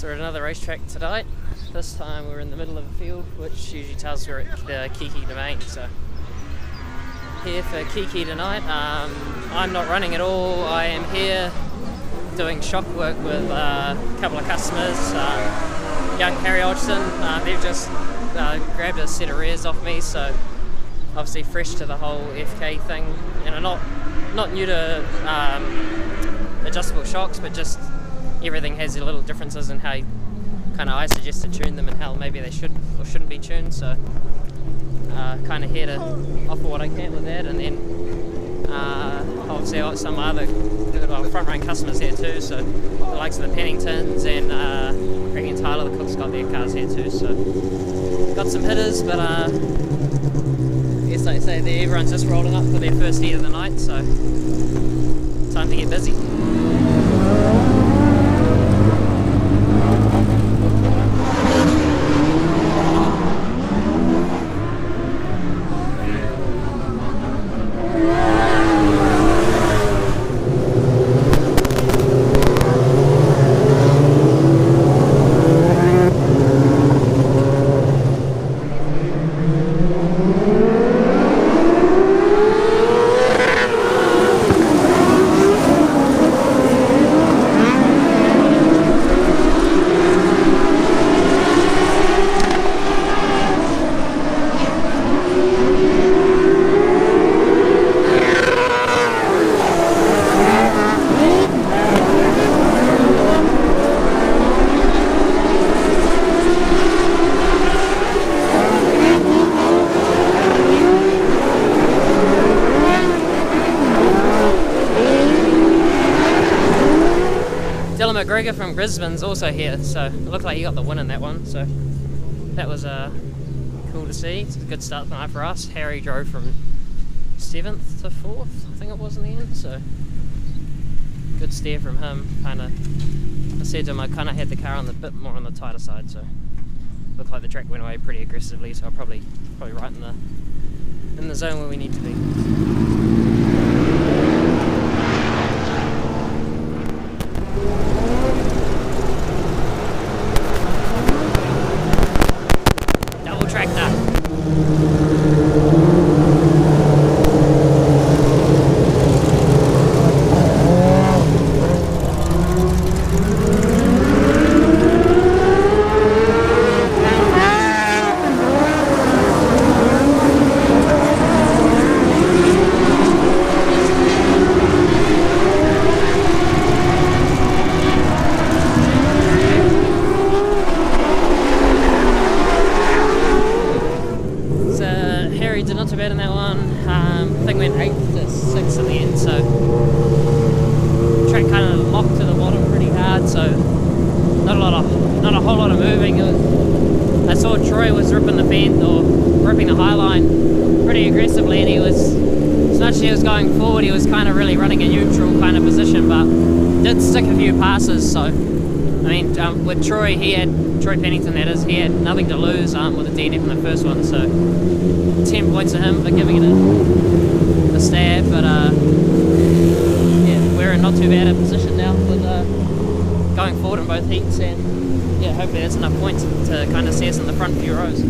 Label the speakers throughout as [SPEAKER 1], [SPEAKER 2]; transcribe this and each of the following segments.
[SPEAKER 1] So we're at another racetrack tonight. This time we're in the middle of a field, which usually tells we're at the Kihikihi domain. So here for Kihikihi tonight. I'm not running at all. I am here doing shop work with a couple of customers. Young Harry Hodgson, they've just grabbed a set of rears off me, so obviously fresh to the whole FK thing. And I'm not new to adjustable shocks, but just everything has their little differences in how I suggest to tune them and how maybe they should or shouldn't be tuned. So kind of here to offer what I can with that, and then obviously I've got some other good front running customers here too, so the likes of the Penningtons and Greg and Tyler, the Cooks, got their cars here too, so got some hitters, but I guess like I say, everyone's just rolling up for their first heat of the night, so time to get busy. McGregor from Brisbane's also here, so it looked like he got the win in that one, so that was cool to see. It's a good start tonight for us. Harry drove from 7th to 4th, I think it was in the end, so good steer from him. I said to him I kind of had the car on the bit more on the tighter side, so looked like the track went away pretty aggressively, so I'm probably right in the zone where we need to be. He was kind of really running a neutral kind of position, but did stick a few passes. So I mean, with Troy Pennington, that is, he had nothing to lose with the DNF in the first one, so 10 points to him for giving it a stab. But yeah, we're in not too bad a position now with going forward in both heats, and yeah, hopefully that's enough points to kind of see us in the front few rows.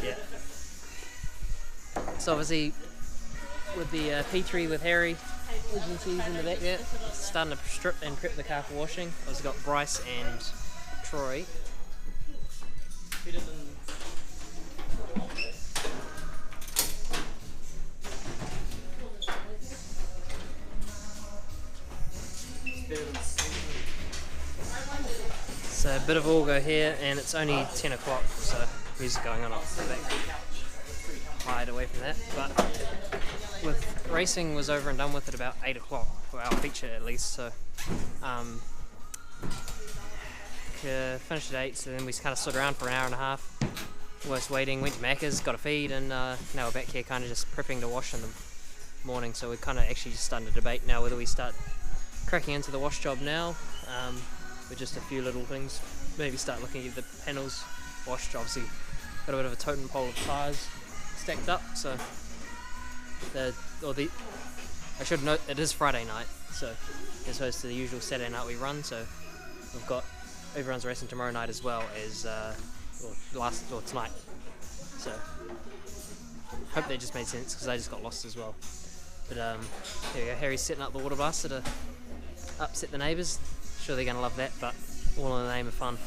[SPEAKER 1] Yeah. So obviously with the P3 with Harry, agencies in the back there, starting to strip and prep the car for washing. I've also got Bryce and Troy. So a bit of all go here, and it's only 10 o'clock, so music going on up the back. Hide away from that, but with racing was over and done with at about 8 o'clock for our feature at least. So finished at 8, so then we kind of stood around for an hour and a half, almost waiting. Went to Macca's, got a feed, and now we're back here, kind of just prepping to wash in the morning. So we're kind of actually just starting to debate now whether we start cracking into the wash job now. With just a few little things, maybe start looking at the panels washed. Obviously got a bit of a totem pole of tyres stacked up, so I should note it is Friday night, so as opposed to the usual Saturday night we run. So we've got everyone's racing tomorrow night as well as tonight. So hope that just made sense because I just got lost as well. But there we go, Harry's setting up the water blaster to upset the neighbours. Sure they're going to love that, but all in the name of fun.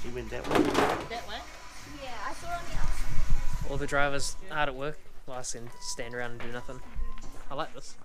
[SPEAKER 2] She went that way.
[SPEAKER 3] That way? Yeah, I saw it on the outside.
[SPEAKER 1] All the drivers hard at work, while I can stand around and do nothing. I like this.